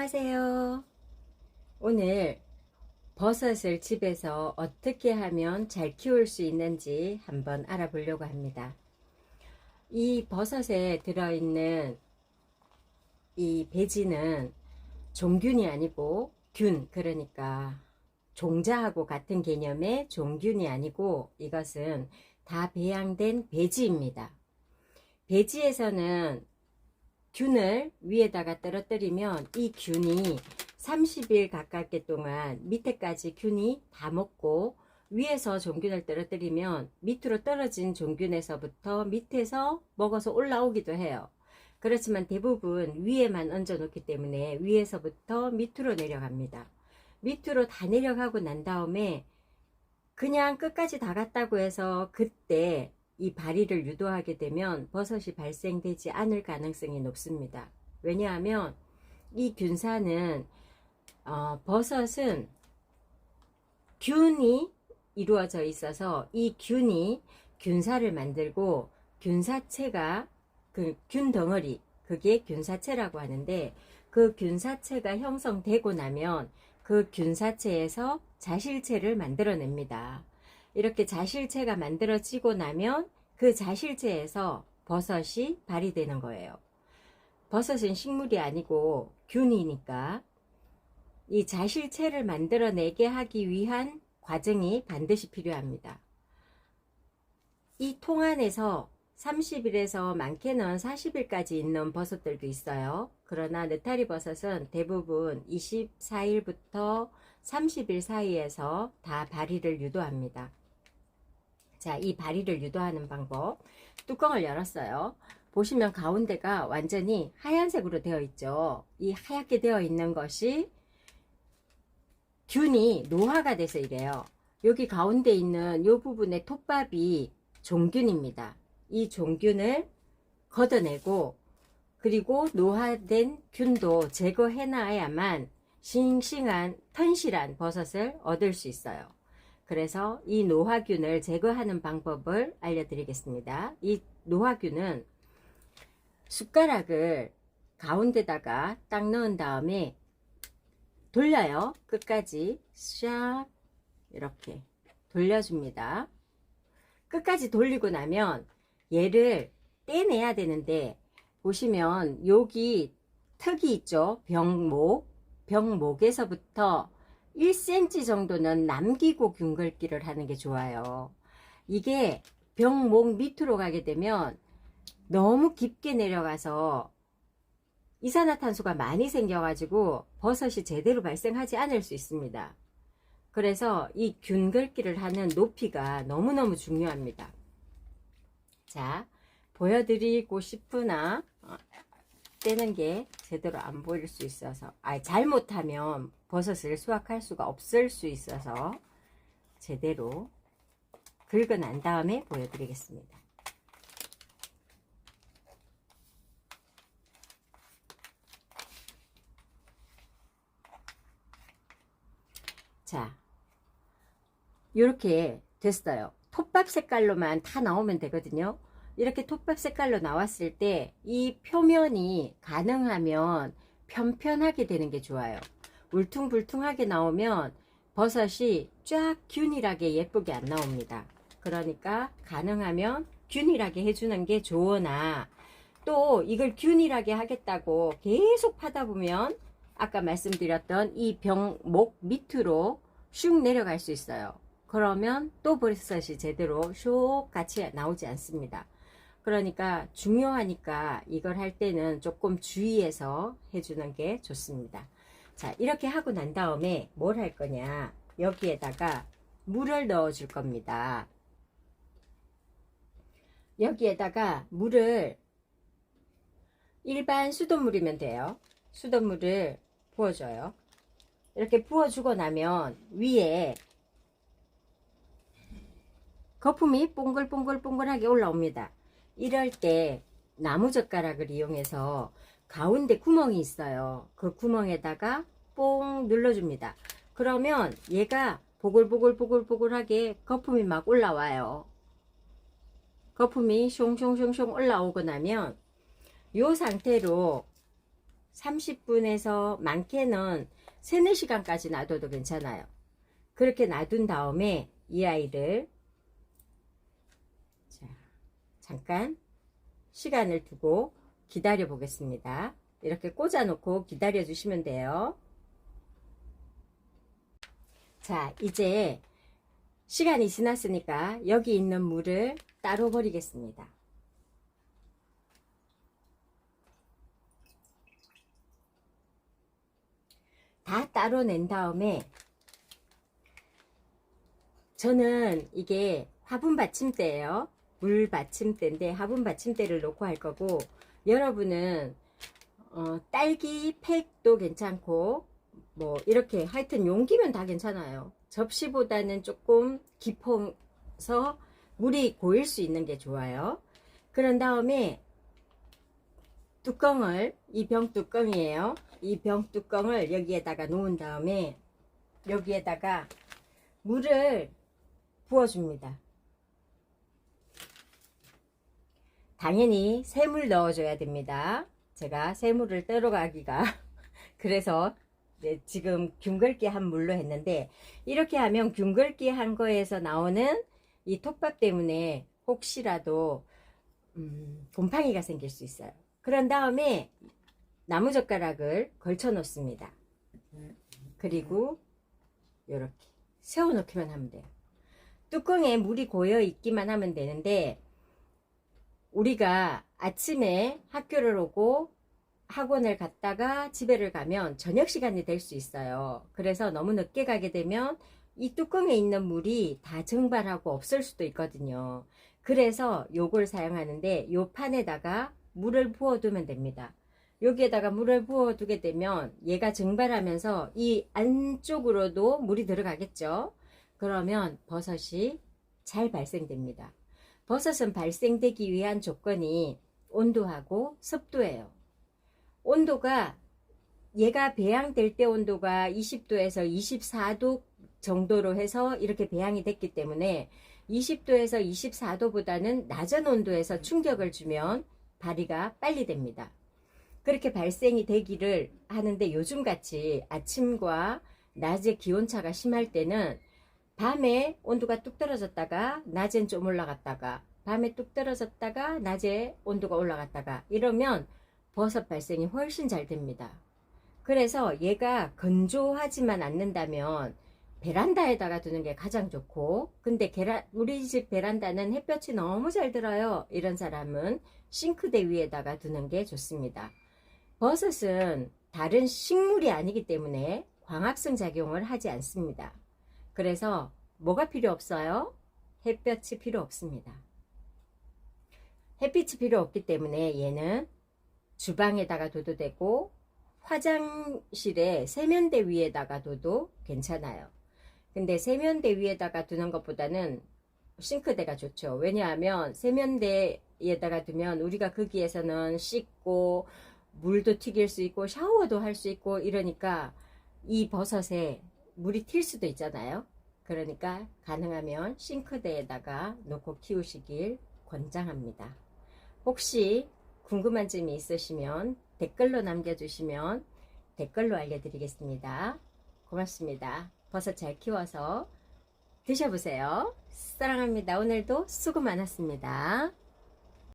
안녕하세요. 오늘 버섯을 집에서 어떻게 하면 잘 키울 수 있는지 한번 알아보려고 합니다. 이 버섯에 들어있는 이 배지는 종균이 아니고 균, 그러니까 종자하고 같은 개념의 종균이 아니고 이것은 다 배양된 배지입니다. 배지에서는 균을 위에다가 떨어뜨리면 이 균이 30일 가깝게 동안 밑에까지 균이 다 먹고, 위에서 종균을 떨어뜨리면 밑으로 떨어진 종균에서부터 밑에서 먹어서 올라오기도 해요. 그렇지만 대부분 위에만 얹어 놓기 때문에 위에서부터 밑으로 내려갑니다. 밑으로 다 내려가고 난 다음에 그냥 끝까지 다 갔다고 해서 그때 이 발이를 유도하게 되면 버섯이 발생되지 않을 가능성이 높습니다. 왜냐하면 이 균사는 버섯은 균이 이루어져 있어서 이 균이 균사를 만들고, 균사체가 그 균덩어리, 그게 균사체라고 하는데, 그 균사체가 형성되고 나면 그 균사체에서 자실체를 만들어냅니다. 이렇게 자실체가 만들어지고 나면 그 자실체에서 버섯이 발휘되는 거예요. 버섯은 식물이 아니고 균이니까 이 자실체를 만들어내게 하기 위한 과정이 반드시 필요합니다. 이 통 안에서 30일에서 많게는 40일까지 있는 버섯들도 있어요. 그러나 느타리 버섯은 대부분 24일부터 30일 사이에서 다 발휘를 유도합니다. 자, 이 발휘를 유도하는 방법. 뚜껑을 열었어요. 보시면 가운데가 완전히 하얀색으로 되어 있죠. 이 하얗게 되어 있는 것이 균이 노화가 돼서 이래요. 여기 가운데 있는 이 부분의 톱밥이 종균입니다. 이 종균을 걷어내고, 그리고 노화된 균도 제거해 놔야만 싱싱한 튼실한 버섯을 얻을 수 있어요. 그래서 이 노화균을 제거하는 방법을 알려드리겠습니다. 이 노화균은 숟가락을 가운데다가 딱 넣은 다음에 돌려요. 끝까지 샥 이렇게 돌려줍니다. 끝까지 돌리고 나면 얘를 떼내야 되는데, 보시면 여기 턱이 있죠. 병목에서부터 1cm 정도는 남기고 균 긁기를 하는 게 좋아요. 이게 병목 밑으로 가게 되면 너무 깊게 내려가서 이산화탄소가 많이 생겨가지고 버섯이 제대로 발생하지 않을 수 있습니다. 그래서 이 균 긁기를 하는 높이가 너무너무 중요합니다. 자, 보여드리고 싶으나 떼는 게 제대로 안 보일 수 있어서, 잘못하면 버섯을 수확할 수가 없을 수 있어서 제대로 긁어 난 다음에 보여드리겠습니다. 자, 이렇게 됐어요. 톱밥 색깔로만 다 나오면 되거든요. 이렇게 톱밥 색깔로 나왔을 때 이 표면이 가능하면 편편하게 되는 게 좋아요. 울퉁불퉁하게 나오면 버섯이 쫙 균일하게 예쁘게 안 나옵니다. 그러니까 가능하면 균일하게 해주는 게 좋으나, 또 이걸 균일하게 하겠다고 계속 파다 보면 아까 말씀드렸던 이 병목 밑으로 슉 내려갈 수 있어요. 그러면 또 버섯이 제대로 슉 같이 나오지 않습니다. 그러니까 중요하니까 이걸 할 때는 조금 주의해서 해주는 게 좋습니다. 자, 이렇게 하고 난 다음에 뭘 할 거냐, 여기에다가 물을 넣어 줄 겁니다. 여기에다가 물을 일반 수돗물이면 돼요. 수돗물을 부어줘요. 이렇게 부어주고 나면 위에 거품이 뽕글뽕글뽕글하게 올라옵니다. 이럴 때 나무젓가락을 이용해서 가운데 구멍이 있어요. 그 구멍에다가 뽕 눌러줍니다. 그러면 얘가 보글보글보글보글하게 거품이 막 올라와요. 거품이 숑숑숑숑 올라오고 나면 이 상태로 30분에서 많게는 3, 4시간까지 놔둬도 괜찮아요. 그렇게 놔둔 다음에 이 아이를 자, 잠깐 시간을 두고 기다려 보겠습니다. 이렇게 꽂아 놓고 기다려 주시면 돼요. 자, 이제 시간이 지났으니까 여기 있는 물을 따로 버리겠습니다. 다 따로 낸 다음에 저는 이게 화분 받침대예요. 물 받침대인데 화분 받침대를 놓고 할 거고, 여러분은 딸기 팩도 괜찮고 뭐 이렇게 하여튼 용기면 다 괜찮아요. 접시보다는 조금 깊어서 물이 고일 수 있는 게 좋아요. 그런 다음에 뚜껑을, 이 병 뚜껑이에요. 이 병 뚜껑을 여기에다가 놓은 다음에 여기에다가 물을 부어줍니다. 당연히 새물 넣어줘야 됩니다. 제가 새물을 떨어가기가 그래서 네, 지금 균글기 한 물로 했는데, 이렇게 하면 균글기 한 거에서 나오는 이 톱밥 때문에 혹시라도 곰팡이가 생길 수 있어요. 그런 다음에 나무젓가락을 걸쳐 놓습니다. 그리고 이렇게 세워 놓기만 하면 돼요. 뚜껑에 물이 고여 있기만 하면 되는데, 우리가 아침에 학교를 오고 학원을 갔다가 집에를 가면 저녁 시간이 될 수 있어요. 그래서 너무 늦게 가게 되면 이 뚜껑에 있는 물이 다 증발하고 없을 수도 있거든요. 그래서 요걸 사용하는데, 요 판에다가 물을 부어 두면 됩니다. 여기에다가 물을 부어 두게 되면 얘가 증발하면서 이 안쪽으로도 물이 들어가겠죠. 그러면 버섯이 잘 발생됩니다. 버섯은 발생되기 위한 조건이 온도하고 습도예요. 온도가, 얘가 배양될 때 온도가 20도에서 24도 정도로 해서 이렇게 배양이 됐기 때문에 20도에서 24도보다는 낮은 온도에서 충격을 주면 발이가 빨리 됩니다. 그렇게 발생이 되기를 하는데, 요즘같이 아침과 낮에 기온차가 심할 때는 밤에 온도가 뚝 떨어졌다가 낮엔 좀 올라갔다가, 밤에 뚝 떨어졌다가 낮에 온도가 올라갔다가 이러면 버섯 발생이 훨씬 잘 됩니다. 그래서 얘가 건조하지만 않는다면 베란다에다가 두는 게 가장 좋고, 근데 우리 집 베란다는 햇볕이 너무 잘 들어요. 이런 사람은 싱크대 위에다가 두는 게 좋습니다. 버섯은 다른 식물이 아니기 때문에 광합성 작용을 하지 않습니다. 그래서 뭐가 필요 없어요? 햇볕이 필요 없습니다. 햇빛이 필요 없기 때문에 얘는 주방에다가 둬도 되고 화장실에 세면대 위에다가 둬도 괜찮아요. 근데 세면대 위에다가 두는 것보다는 싱크대가 좋죠. 왜냐하면 세면대에다가 두면 우리가 거기에서는 씻고 물도 튀길 수 있고 샤워도 할 수 있고 이러니까 이 버섯에 물이 튈 수도 있잖아요. 그러니까 가능하면 싱크대에다가 놓고 키우시길 권장합니다. 혹시 궁금한 점이 있으시면 댓글로 남겨주시면 댓글로 알려드리겠습니다. 고맙습니다. 버섯 잘 키워서 드셔보세요. 사랑합니다. 오늘도 수고 많았습니다.